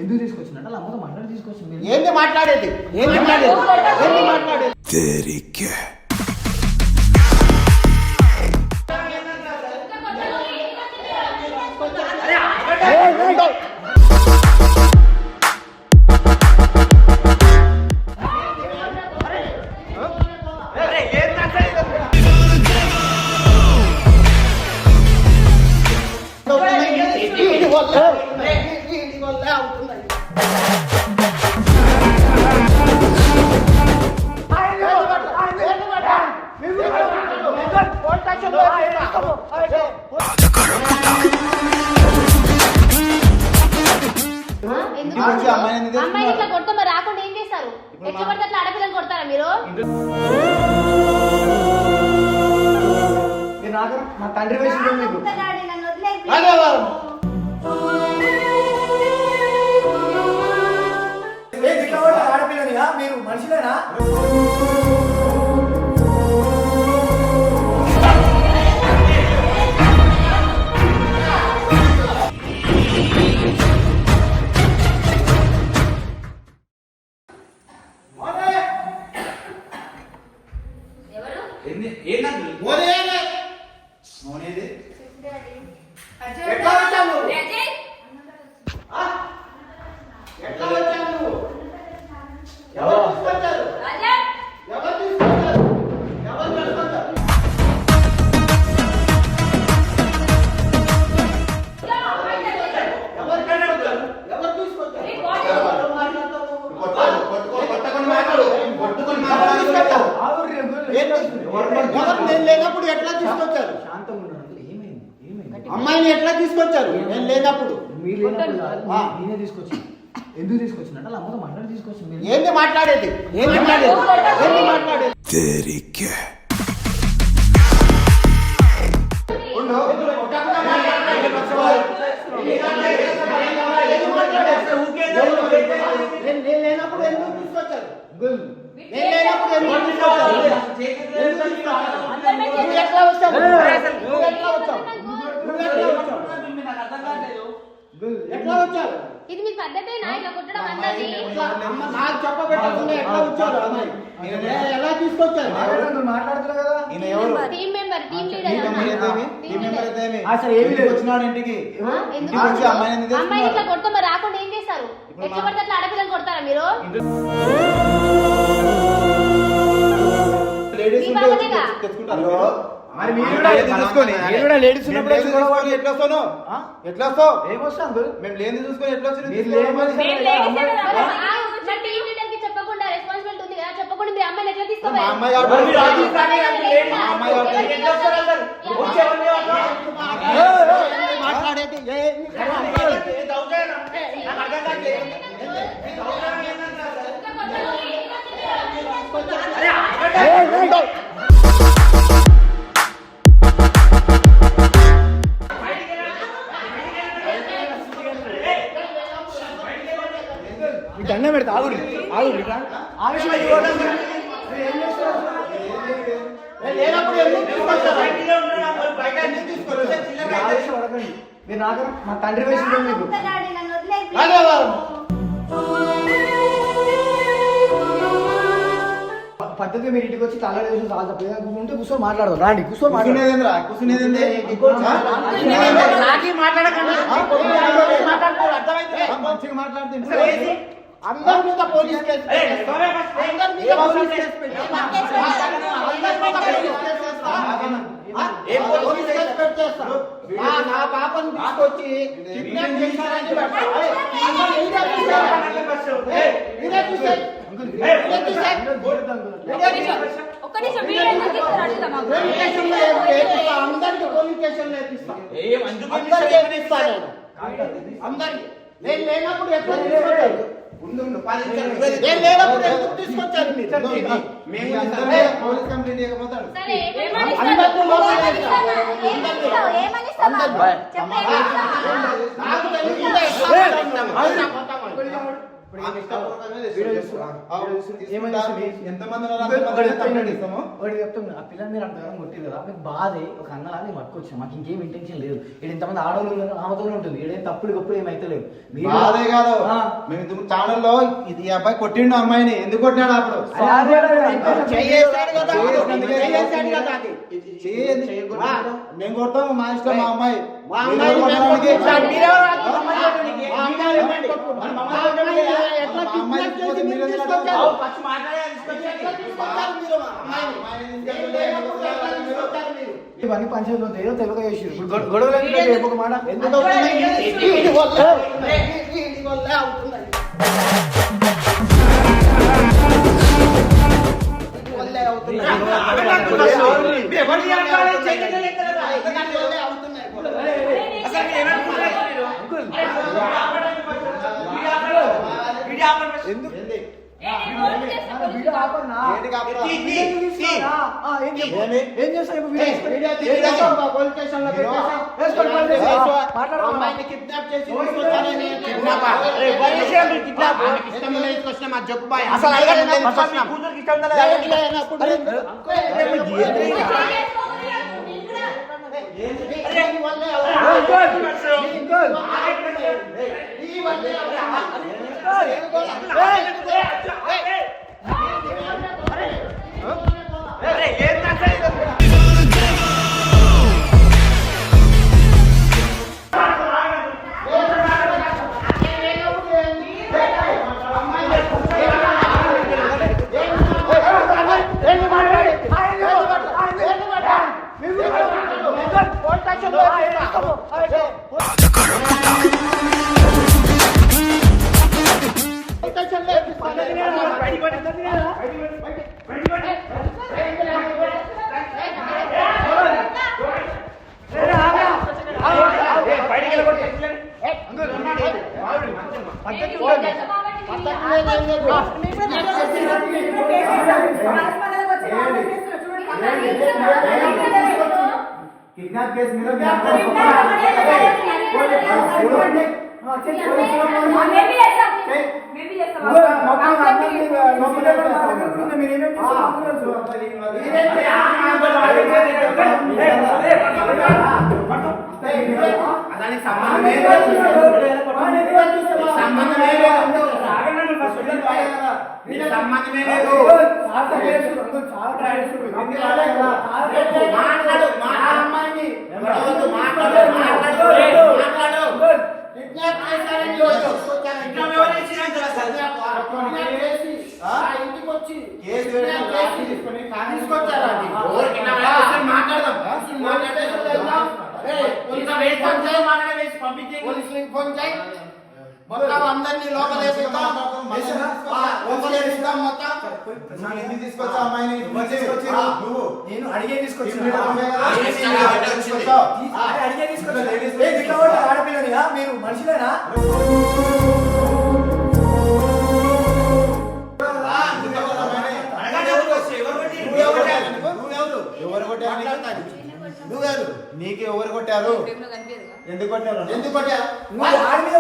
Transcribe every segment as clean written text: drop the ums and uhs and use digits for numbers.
ఎందుకు తీసుకొచ్చిందంటే అలా అమ్మతో మాట్లాడి తీసుకొచ్చింది. ఏంది మాట్లాడేది? ఏంది మాట్లాడేది? అమ్మాయిని ఇట్లా కొడతా మరి రాకుండా ఏం చేస్తారు? ఎట్లా పడితే అట్లా ఆడపిల్లని కొడతారా మీరు? మా తండ్రి వయసు మీకు ఆడపిల్లనిగా మీరు మనుషులేనా? లేనప్పుడు ఎట్లా తీసుకొచ్చారు? అమ్మాయిని ఎట్లా తీసుకొచ్చారు? నేను లేనప్పుడు నేనే తీసుకొచ్చి. ఎందుకు తీసుకొచ్చిందంటే అలా అమ్మతో మాట్లాడి తీసుకొచ్చింది. ఏంది మాట్లాడేది? ఏంది మాట్లాడేది? నేను లేనప్పుడు ఎందుకు తీసుకొచ్చారు? నేను లేనప్పుడు ఎందుకు తీసుకొచ్చారు? ఎట్లా వచ్చావు? ఎట్లా వచ్చారు? ఇది మీ పద్ధతేనా ఇట్లా కొట్టడం అన్నది? నాకు చెప్పబెట్టకుండా ఎట్లా వచ్చారు? ఎలా తీసుకొచ్చారు? మాట్లాడుతున్నా కదా. టీమ్ మెంబర్, టీమ్ అసలు ఏమి వచ్చినాడు ఇంటికి. అమ్మాయిని ఇట్లా కొడతా మరి రాకుండా ఏం చేస్తారు? ఎట్లా పడితే అట్లా ఆడపిల్లని కొడతారా మీరు? చెప్పకుండా రెస్పాన్సిబిలిటీ ఉంది కదా, చెప్పకుండా మీరు అమ్మాయిని ఎట్లా తీసుకోవాలి? దండం పెడతా ఆగుడి ఆగుడి మీరు నాకు మా తండ్రి వయసు మీకు పద్ధతిగా మీరు ఇంటికి వచ్చి తల వేసి ఉంటే కూర్చొని మాట్లాడదాం. రాండి కూర్చొని మంచిగా మాట్లాడితే అందరి మీద పోలీస్ కేసు నా పాపను తీసుకొచ్చి కిడ్నాప్ చేశారని అందరికి పోలీస్ స్టేషన్ నేర్పిస్తాను. అందరికి నేను లేనప్పుడు ఎట్లా తీసుకొచ్చారు? నేను లేనప్పుడు ఎందుకు తీసుకొచ్చారు మీరు? పోలీస్ కంప్లైంట్ ఇవ్వకపోతాడు. ఆ పిల్లలు మీరు అంతగానం కొట్టిరు కదా మీకు బాధే ఒక అన్నలా నేను పట్టుకొచ్చాను మాకు ఇంకేం ఇంటెన్షన్ లేదు ఇక్కడ ఇంతమంది ఆడవాళ్ళు ఉన్నారు ఆమెతోనే ఉంటుంది ఏడేం తప్పుడు గప్పుడు ఏమైతే లేదు అదే కాదు మేము ఛానల్లో ఇది ఈ అబ్బాయి కొట్టిండు అమ్మాయిని ఎందుకు కొట్టినాడు అప్పుడు నేను కొడతాము మా ఇష్టం మా అమ్మాయి ఇవన్నీ పంచాయతీలో ఏదో తెలుగు చేసి గొడవలు ఒక మాట కిడ్నాప్ కేసు మీద సంబంధమే లేదు మొత్తం అందరినీ లోపలేసిద్దాం మొత్తం ఎందుకు తీసుకొచ్చా అమ్మాయిని నేను అడిగే తీసుకొచ్చిన ఆడపిల్లనిగా మీరు మనుషులేనా నువ్వెవరు నీకు ఎవరు కొట్టారు ఎందుకు కొట్టారు ఎందుకు కొట్టారు ఆడి మీద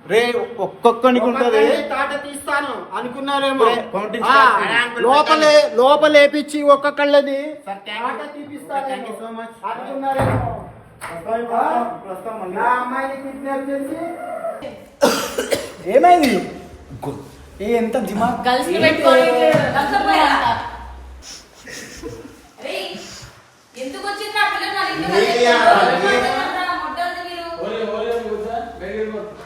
రే ఒక్కొక్కనికి ఉంటది తాట తీస్తాను అనుకున్నారేమో లోపలేపించి ఒక్కొక్కళ్ళది తాట తీపిస్తాను అనుకున్నారేమో నా అమ్మాయిని కిడ్నాప్ చేసి ఏమైంది ఏ ఎంత దిమాగ్ గర్ల్స్ ని పెట్టుకొని ఎందుకు వచ్చింది ఆ పిల్లలు నా ఇంట్లో